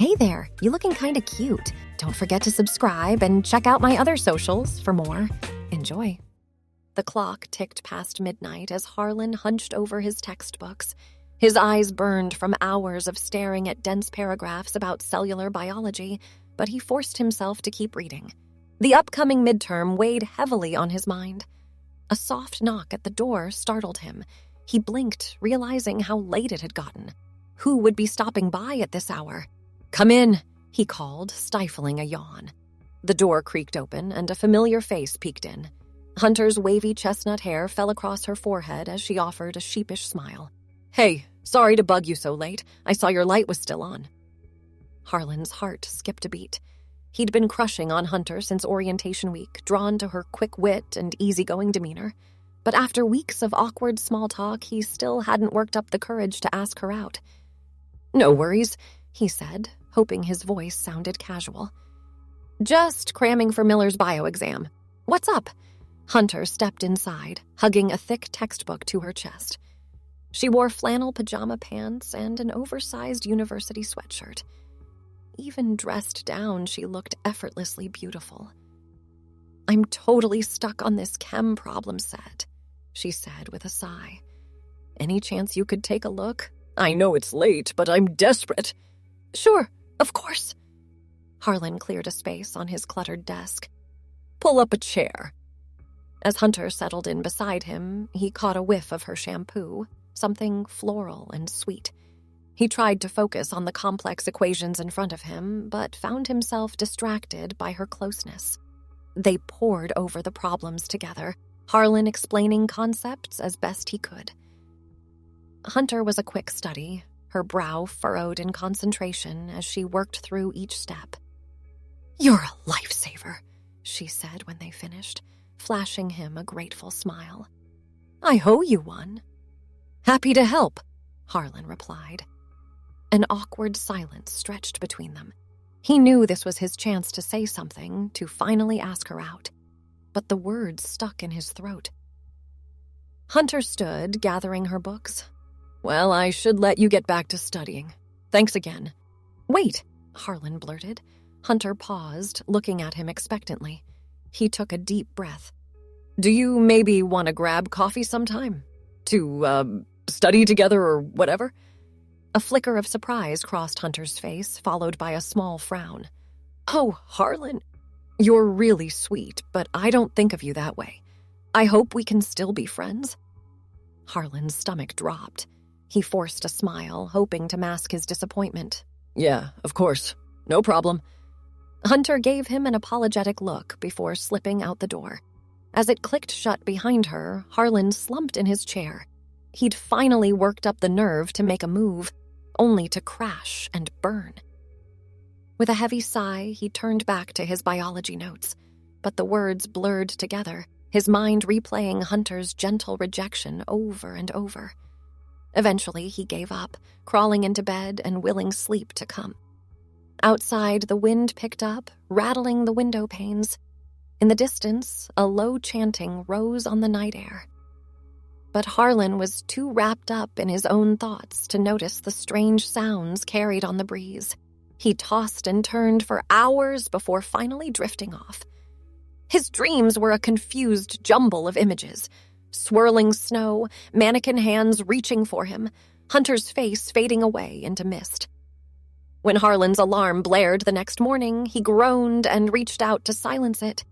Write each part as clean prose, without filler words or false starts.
Hey there, you looking kinda cute. Don't forget to subscribe and check out my other socials for more. Enjoy. The clock ticked past midnight as Harlan hunched over his textbooks. His eyes burned from hours of staring at dense paragraphs about cellular biology, but he forced himself to keep reading. The upcoming midterm weighed heavily on his mind. A soft knock at the door startled him. He blinked, realizing how late it had gotten. Who would be stopping by at this hour? "Come in," he called, stifling a yawn. The door creaked open, and a familiar face peeked in. Hunter's wavy chestnut hair fell across her forehead as she offered a sheepish smile. "Hey, sorry to bug you so late. I saw your light was still on." Harlan's heart skipped a beat. He'd been crushing on Hunter since orientation week, drawn to her quick wit and easygoing demeanor. But after weeks of awkward small talk, he still hadn't worked up the courage to ask her out. "No worries," he said, hoping his voice sounded casual. "Just cramming for Miller's bio exam. What's up?" Hunter stepped inside, hugging a thick textbook to her chest. She wore flannel pajama pants and an oversized university sweatshirt. Even dressed down, she looked effortlessly beautiful. "I'm totally stuck on this chem problem set," she said with a sigh. "Any chance you could take a look? I know it's late, but I'm desperate." "Sure, of course." Harlan cleared a space on his cluttered desk. "Pull up a chair." As Hunter settled in beside him, he caught a whiff of her shampoo, something floral and sweet. He tried to focus on the complex equations in front of him, but found himself distracted by her closeness. They pored over the problems together, Harlan explaining concepts as best he could. Hunter was a quick study, her brow furrowed in concentration as she worked through each step. "You're a lifesaver," she said when they finished, flashing him a grateful smile. "I owe you one." "Happy to help," Harlan replied. An awkward silence stretched between them. He knew this was his chance to say something, to finally ask her out. But the words stuck in his throat. Hunter stood, gathering her books. "Well, I should let you get back to studying. Thanks again." "Wait," Harlan blurted. Hunter paused, looking at him expectantly. He took a deep breath. "Do you maybe want to grab coffee sometime? To, study together or whatever?" A flicker of surprise crossed Hunter's face, followed by a small frown. "Oh, Harlan, you're really sweet, but I don't think of you that way. I hope we can still be friends." Harlan's stomach dropped. He forced a smile, hoping to mask his disappointment. "Yeah, of course. No problem." Hunter gave him an apologetic look before slipping out the door. As it clicked shut behind her, Harlan slumped in his chair. He'd finally worked up the nerve to make a move, only to crash and burn. With a heavy sigh, he turned back to his biology notes, but the words blurred together, his mind replaying Hunter's gentle rejection over and over. Eventually, he gave up, crawling into bed and willing sleep to come. Outside, the wind picked up, rattling the window panes. In the distance, a low chanting rose on the night air. But Harlan was too wrapped up in his own thoughts to notice the strange sounds carried on the breeze. He tossed and turned for hours before finally drifting off. His dreams were a confused jumble of images. Swirling snow, mannequin hands reaching for him, Hunter's face fading away into mist. When Harlan's alarm blared the next morning, he groaned and reached out to silence it.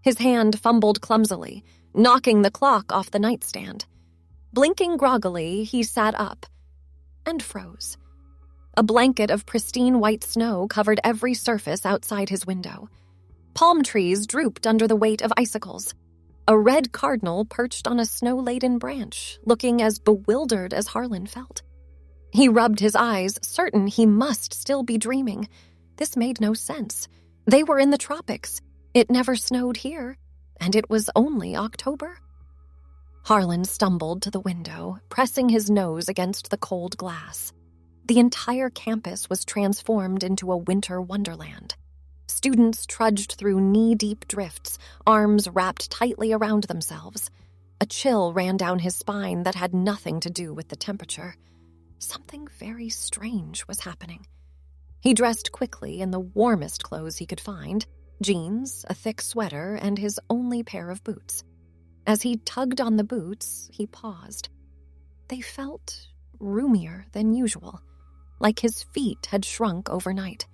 His hand fumbled clumsily, knocking the clock off the nightstand. Blinking groggily, he sat up and froze. A blanket of pristine white snow covered every surface outside his window. Palm trees drooped under the weight of icicles. A red cardinal perched on a snow-laden branch, looking as bewildered as Harlan felt. He rubbed his eyes, certain he must still be dreaming. This made no sense. They were in the tropics. It never snowed here, and it was only October. Harlan stumbled to the window, pressing his nose against the cold glass. The entire campus was transformed into a winter wonderland. Students trudged through knee-deep drifts, arms wrapped tightly around themselves. A chill ran down his spine that had nothing to do with the temperature. Something very strange was happening. He dressed quickly in the warmest clothes he could find, jeans, a thick sweater, and his only pair of boots. As he tugged on the boots, he paused. They felt roomier than usual, like his feet had shrunk overnight.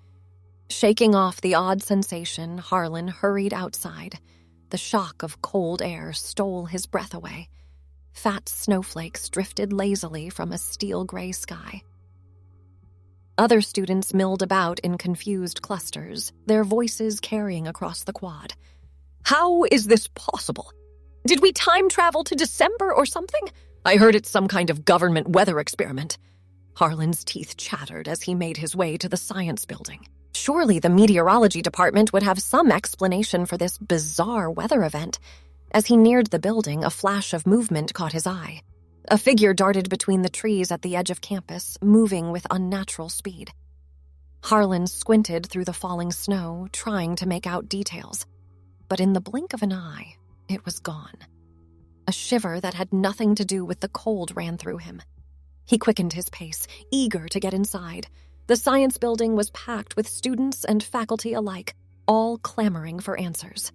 Shaking off the odd sensation, Harlan hurried outside. The shock of cold air stole his breath away. Fat snowflakes drifted lazily from a steel-gray sky. Other students milled about in confused clusters, their voices carrying across the quad. "How is this possible? Did we time travel to December or something? I heard it's some kind of government weather experiment." Harlan's teeth chattered as he made his way to the science building. Surely the meteorology department would have some explanation for this bizarre weather event. As he neared the building, a flash of movement caught his eye. A figure darted between the trees at the edge of campus, moving with unnatural speed. Harlan squinted through the falling snow, trying to make out details. But in the blink of an eye, it was gone. A shiver that had nothing to do with the cold ran through him. He quickened his pace, eager to get inside. The science building was packed with students and faculty alike, all clamoring for answers.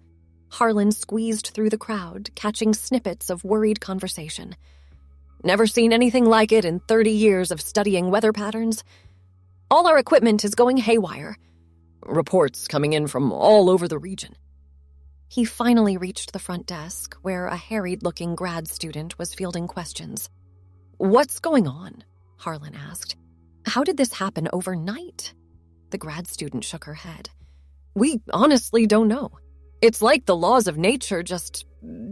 Harlan squeezed through the crowd, catching snippets of worried conversation. "Never seen anything like it in 30 years of studying weather patterns. All our equipment is going haywire. Reports coming in from all over the region." He finally reached the front desk, where a harried-looking grad student was fielding questions. "What's going on?" Harlan asked. "How did this happen overnight?" The grad student shook her head. "We honestly don't know. It's like the laws of nature just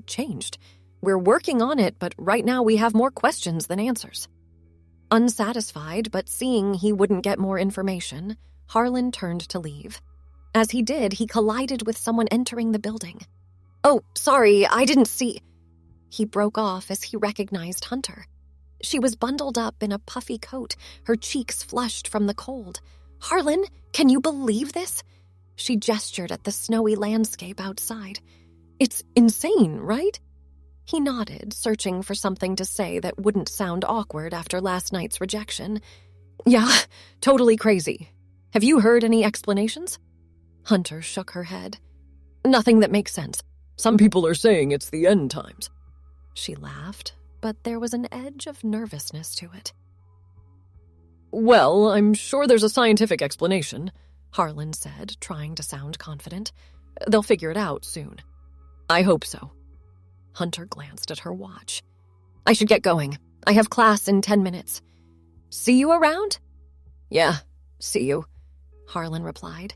changed. We're working on it, but right now we have more questions than answers." Unsatisfied, but seeing he wouldn't get more information, Harlan turned to leave. As he did, he collided with someone entering the building. "Oh, sorry, I didn't see—" He broke off as he recognized Hunter. She was bundled up in a puffy coat, her cheeks flushed from the cold. "Harlan, can you believe this?" She gestured at the snowy landscape outside. "It's insane, right?" He nodded, searching for something to say that wouldn't sound awkward after last night's rejection. "Yeah, totally crazy. Have you heard any explanations?" Hunter shook her head. "Nothing that makes sense. Some people are saying it's the end times." She laughed, but there was an edge of nervousness to it. "Well, I'm sure there's a scientific explanation," Harlan said, trying to sound confident. "They'll figure it out soon." "I hope so." Hunter glanced at her watch. "I should get going. I have class in 10 minutes. See you around?" "Yeah, see you," Harlan replied.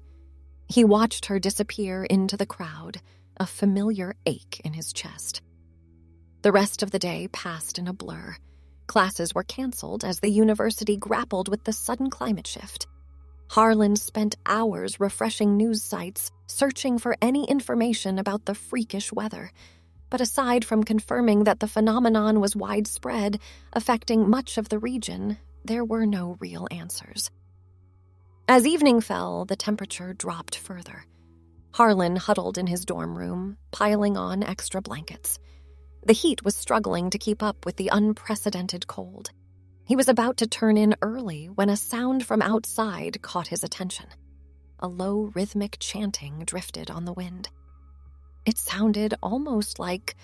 He watched her disappear into the crowd, a familiar ache in his chest. The rest of the day passed in a blur. Classes were canceled as the university grappled with the sudden climate shift. Harlan spent hours refreshing news sites, searching for any information about the freakish weather. But aside from confirming that the phenomenon was widespread, affecting much of the region, there were no real answers. As evening fell, the temperature dropped further. Harlan huddled in his dorm room, piling on extra blankets. The heat was struggling to keep up with the unprecedented cold. He was about to turn in early when a sound from outside caught his attention. A low, rhythmic chanting drifted on the wind. It sounded almost like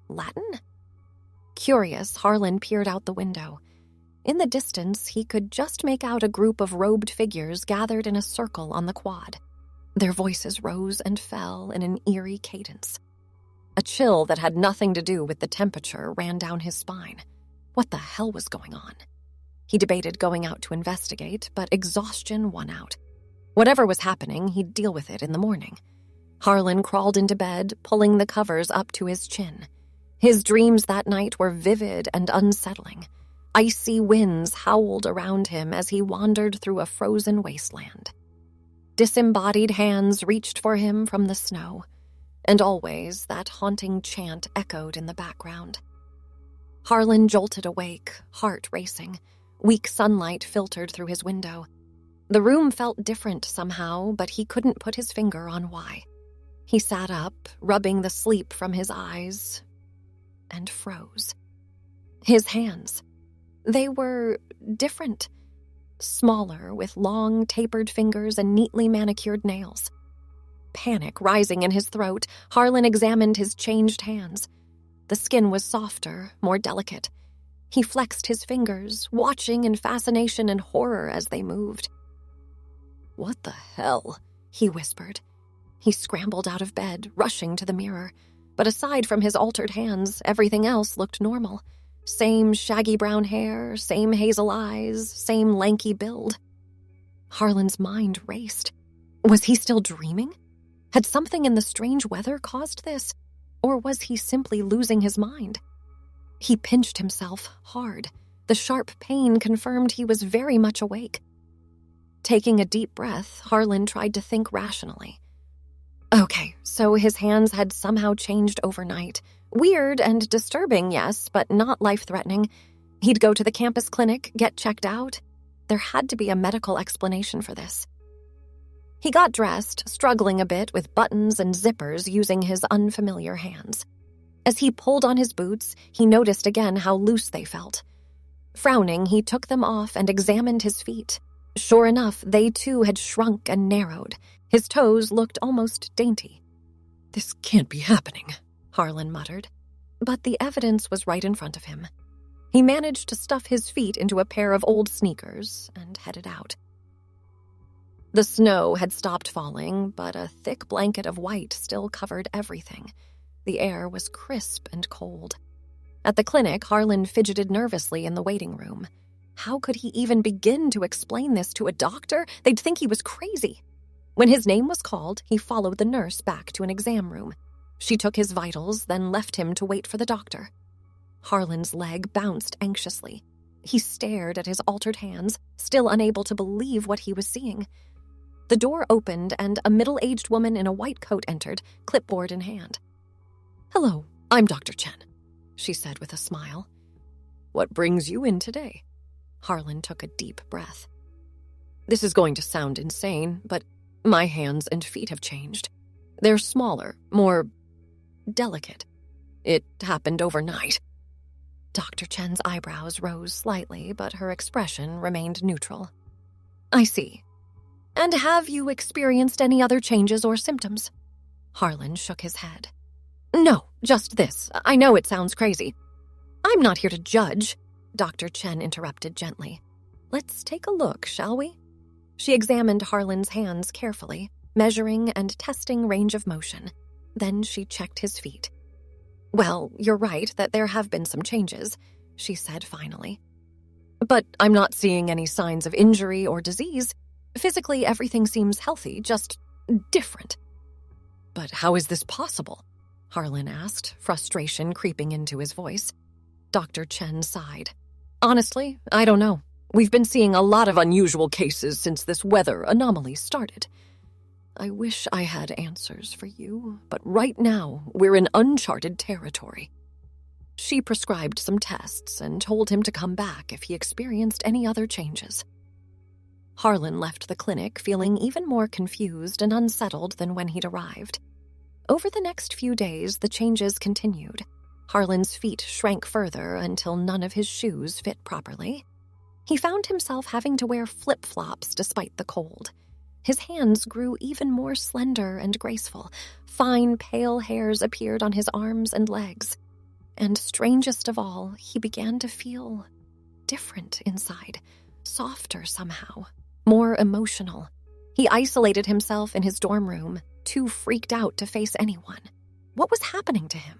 Latin. Curious, Harlan peered out the window. In the distance, he could just make out a group of robed figures gathered in a circle on the quad. Their voices rose and fell in an eerie cadence. A chill that had nothing to do with the temperature ran down his spine. What the hell was going on? He debated going out to investigate, but exhaustion won out. Whatever was happening, he'd deal with it in the morning. Harlan crawled into bed, pulling the covers up to his chin. His dreams that night were vivid and unsettling. Icy winds howled around him as he wandered through a frozen wasteland. Disembodied hands reached for him from the snow, and always that haunting chant echoed in the background. Harlan jolted awake, heart racing. Weak sunlight filtered through his window. The room felt different somehow, but he couldn't put his finger on why. He sat up, rubbing the sleep from his eyes, and froze. His hands. They were different. smaller with long, tapered fingers and neatly manicured nails. Panic rising in his throat, Harlan examined his changed hands. The skin was softer, more delicate. He flexed his fingers, watching in fascination and horror as they moved. "What the hell?" he whispered. He scrambled out of bed, rushing to the mirror. But aside from his altered hands, everything else looked normal. Same shaggy brown hair, same hazel eyes, same lanky build. Harlan's mind raced. Was he still dreaming? Had something in the strange weather caused this? Or was he simply losing his mind? He pinched himself hard. The sharp pain confirmed he was very much awake. Taking a deep breath, Harlan tried to think rationally. Okay, so his hands had somehow changed overnight. Weird and disturbing, yes, but not life-threatening. He'd go to the campus clinic, get checked out. There had to be a medical explanation for this. He got dressed, struggling a bit with buttons and zippers using his unfamiliar hands. As he pulled on his boots, he noticed again how loose they felt. Frowning, he took them off and examined his feet. Sure enough, they too had shrunk and narrowed. His toes looked almost dainty. "This can't be happening," Harlan muttered. But the evidence was right in front of him. He managed to stuff his feet into a pair of old sneakers and headed out. The snow had stopped falling, but a thick blanket of white still covered everything. The air was crisp and cold. At the clinic, Harlan fidgeted nervously in the waiting room. How could he even begin to explain this to a doctor? They'd think he was crazy. When his name was called, he followed the nurse back to an exam room. She took his vitals, then left him to wait for the doctor. Harlan's leg bounced anxiously. He stared at his altered hands, still unable to believe what he was seeing. The door opened and a middle-aged woman in a white coat entered, clipboard in hand. "Hello, I'm Dr. Chen," she said with a smile. "What brings you in today?" Harlan took a deep breath. "This is going to sound insane, but my hands and feet have changed. They're smaller, more delicate. It happened overnight." Dr. Chen's eyebrows rose slightly, but her expression remained neutral. "I see. And have you experienced any other changes or symptoms?" Harlan shook his head. "No, just this. I know it sounds crazy." "I'm not here to judge," Dr. Chen interrupted gently. "Let's take a look, shall we?" She examined Harlan's hands carefully, measuring and testing range of motion. Then she checked his feet. "Well, you're right that there have been some changes," she said finally. "But I'm not seeing any signs of injury or disease. Physically, everything seems healthy, just different." "But how is this possible?" Harlan asked, frustration creeping into his voice. Dr. Chen sighed. "Honestly, I don't know. We've been seeing a lot of unusual cases since this weather anomaly started. I wish I had answers for you, but right now we're in uncharted territory." She prescribed some tests and told him to come back if he experienced any other changes. Harlan left the clinic feeling even more confused and unsettled than when he'd arrived. Over the next few days, the changes continued. Harlan's feet shrank further until none of his shoes fit properly. He found himself having to wear flip-flops despite the cold. His hands grew even more slender and graceful. Fine, pale hairs appeared on his arms and legs. And strangest of all, he began to feel different inside, softer somehow, more emotional. He isolated himself in his dorm room, too freaked out to face anyone. What was happening to him?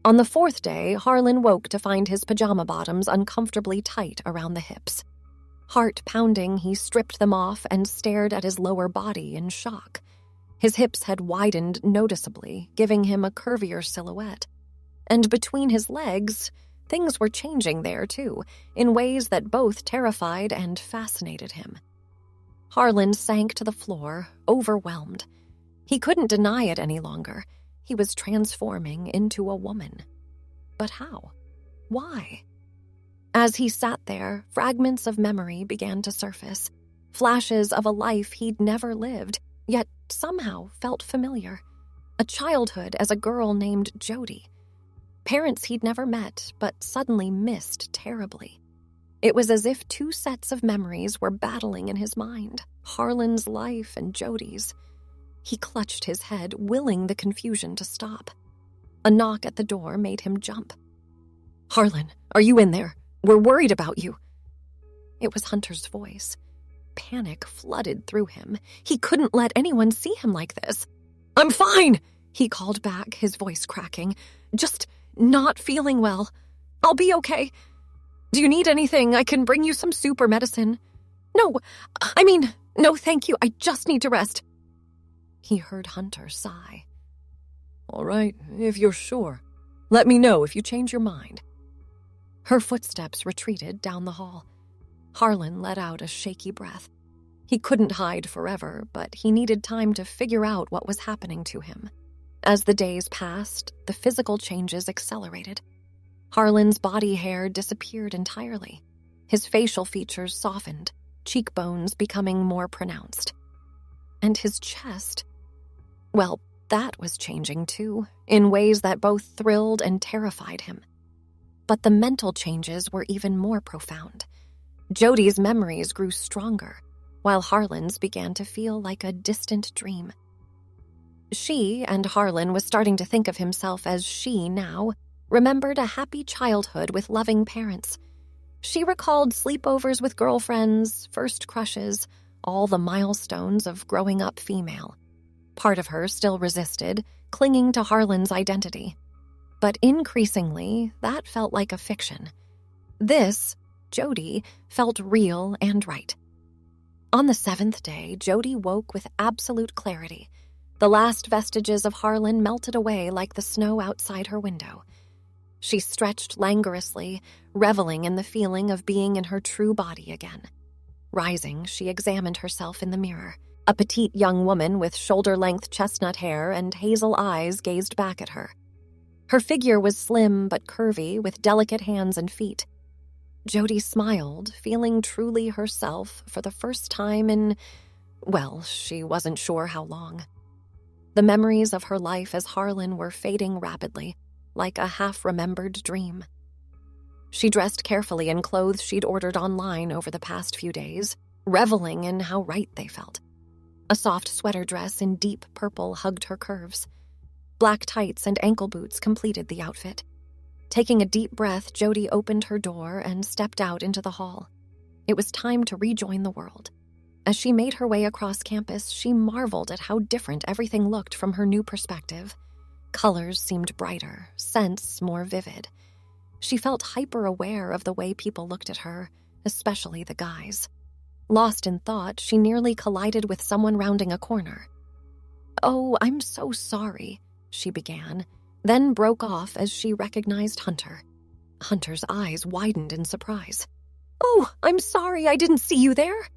On the fourth day, Harlan woke to find his pajama bottoms uncomfortably tight around the hips. Heart pounding, he stripped them off and stared at his lower body in shock. His hips had widened noticeably, giving him a curvier silhouette. And between his legs, things were changing there too, in ways that both terrified and fascinated him. Harlan sank to the floor, overwhelmed. He couldn't deny it any longer. He was transforming into a woman. But how? Why? As he sat there, fragments of memory began to surface, flashes of a life he'd never lived, yet somehow felt familiar. A childhood as a girl named Jodie. Parents he'd never met, but suddenly missed terribly. It was as if two sets of memories were battling in his mind, Harlan's life and Jodie's. He clutched his head, willing the confusion to stop. A knock at the door made him jump. "Harlan, are you in there? We're worried about you." It was Hunter's voice. Panic flooded through him. He couldn't let anyone see him like this. "I'm fine," he called back, his voice cracking. "Just not feeling well. I'll be okay. Do you need anything? I can bring you some soup or medicine." No, thank you. I just need to rest." He heard Hunter sigh. "All right, if you're sure. Let me know if you change your mind." Her footsteps retreated down the hall. Harlan let out a shaky breath. He couldn't hide forever, but he needed time to figure out what was happening to him. As the days passed, the physical changes accelerated. Harlan's body hair disappeared entirely. His facial features softened, cheekbones becoming more pronounced. And his chest, well, that was changing too, in ways that both thrilled and terrified him. But the mental changes were even more profound. Jodie's memories grew stronger, while Harlan's began to feel like a distant dream. She, and Harlan was starting to think of himself as she now, remembered a happy childhood with loving parents. She recalled sleepovers with girlfriends, first crushes, all the milestones of growing up female. Part of her still resisted, clinging to Harlan's identity. But increasingly, that felt like a fiction. This, Jodie, felt real and right. On the 7th day, Jodie woke with absolute clarity. The last vestiges of Harlan melted away like the snow outside her window. She stretched languorously, reveling in the feeling of being in her true body again. Rising, she examined herself in the mirror. A petite young woman with shoulder-length chestnut hair and hazel eyes gazed back at her. Her figure was slim but curvy, with delicate hands and feet. Jodie smiled, feeling truly herself for the first time in, well, she wasn't sure how long. The memories of her life as Harlan were fading rapidly, like a half-remembered dream. She dressed carefully in clothes she'd ordered online over the past few days, reveling in how right they felt. A soft sweater dress in deep purple hugged her curves. Black tights and ankle boots completed the outfit. Taking a deep breath, Jodie opened her door and stepped out into the hall. It was time to rejoin the world. As she made her way across campus, she marveled at how different everything looked from her new perspective. Colors seemed brighter, scents more vivid. She felt hyper-aware of the way people looked at her, especially the guys. Lost in thought, she nearly collided with someone rounding a corner. "Oh, I'm so sorry," she began, then broke off as she recognized Hunter. Hunter's eyes widened in surprise. "Oh, I'm sorry, I didn't see you there."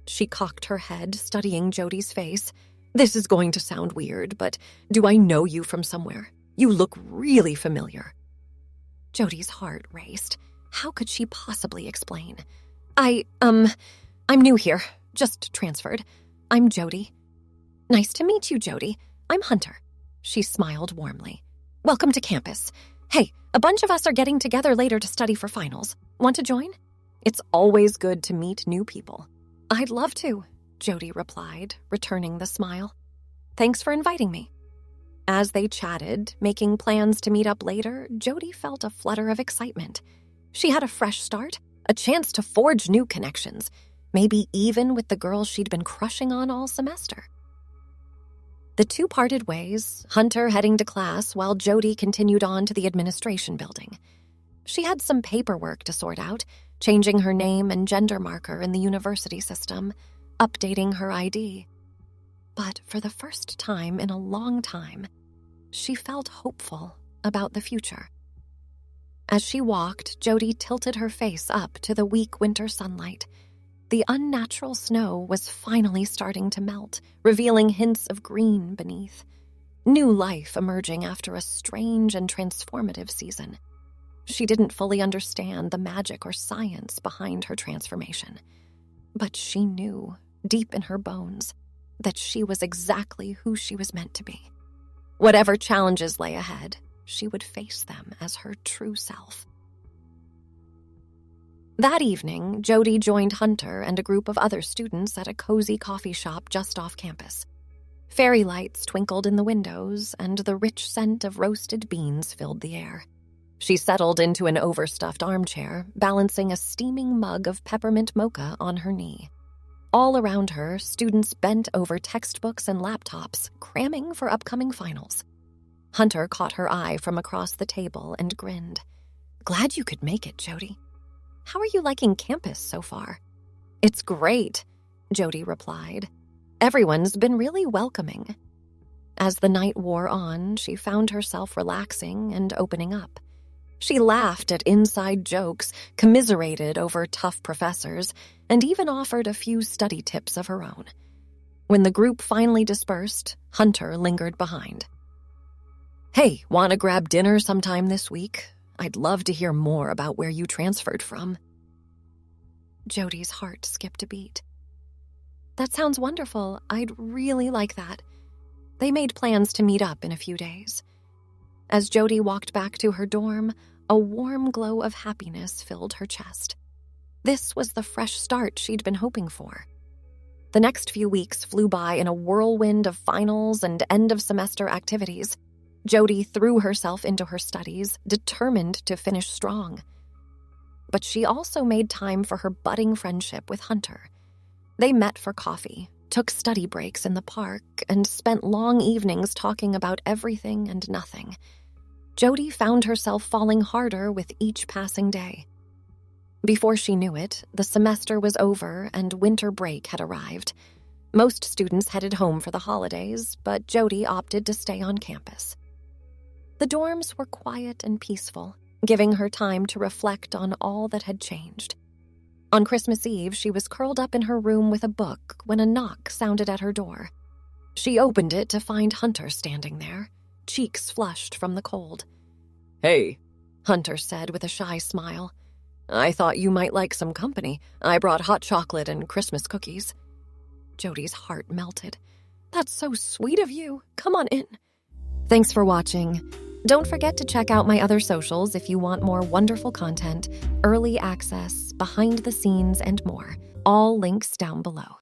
She cocked her head, studying Jodie's face. "This is going to sound weird, but do I know you from somewhere? You look really familiar." Jodie's heart raced. How could she possibly explain? I'm new here. Just transferred. I'm Jodie." "Nice to meet you, Jodie. I'm Hunter." She smiled warmly. "Welcome to campus. Hey, a bunch of us are getting together later to study for finals. Want to join? It's always good to meet new people." "I'd love to," Jodie replied, returning the smile. "Thanks for inviting me." As they chatted, making plans to meet up later, Jodie felt a flutter of excitement. She had a fresh start, a chance to forge new connections, maybe even with the girl she'd been crushing on all semester. The two parted ways, Hunter heading to class while Jodie continued on to the administration building. She had some paperwork to sort out, changing her name and gender marker in the university system, updating her ID. But for the first time in a long time, she felt hopeful about the future. As she walked, Jodie tilted her face up to the weak winter sunlight. The unnatural snow was finally starting to melt, revealing hints of green beneath. New life emerging after a strange and transformative season. She didn't fully understand the magic or science behind her transformation. But she knew, deep in her bones, that she was exactly who she was meant to be. Whatever challenges lay ahead, she would face them as her true self. That evening, Jodie joined Hunter and a group of other students at a cozy coffee shop just off campus. Fairy lights twinkled in the windows, and the rich scent of roasted beans filled the air. She settled into an overstuffed armchair, balancing a steaming mug of peppermint mocha on her knee. All around her, students bent over textbooks and laptops, cramming for upcoming finals. Hunter caught her eye from across the table and grinned. "Glad you could make it, Jodie. How are you liking campus so far?" "It's great," Jodie replied. "Everyone's been really welcoming." As the night wore on, she found herself relaxing and opening up. She laughed at inside jokes, commiserated over tough professors, and even offered a few study tips of her own. When the group finally dispersed, Hunter lingered behind. "Hey, want to grab dinner sometime this week? I'd love to hear more about where you transferred from." Jodie's heart skipped a beat. "That sounds wonderful. I'd really like that." They made plans to meet up in a few days. As Jodie walked back to her dorm, a warm glow of happiness filled her chest. This was the fresh start she'd been hoping for. The next few weeks flew by in a whirlwind of finals and end-of-semester activities. Jodie threw herself into her studies, determined to finish strong. But she also made time for her budding friendship with Hunter. They met for coffee, took study breaks in the park, and spent long evenings talking about everything and nothing. Jodie found herself falling harder with each passing day. Before she knew it, the semester was over and winter break had arrived. Most students headed home for the holidays, but Jodie opted to stay on campus. The dorms were quiet and peaceful, giving her time to reflect on all that had changed. On Christmas Eve, she was curled up in her room with a book when a knock sounded at her door. She opened it to find Hunter standing there, cheeks flushed from the cold. "Hey," Hunter said with a shy smile. "I thought you might like some company. I brought hot chocolate and Christmas cookies." Jodie's heart melted. "That's so sweet of you. Come on in." Thanks for watching. Don't forget to check out my other socials if you want more wonderful content, early access, behind the scenes, and more. All links down below.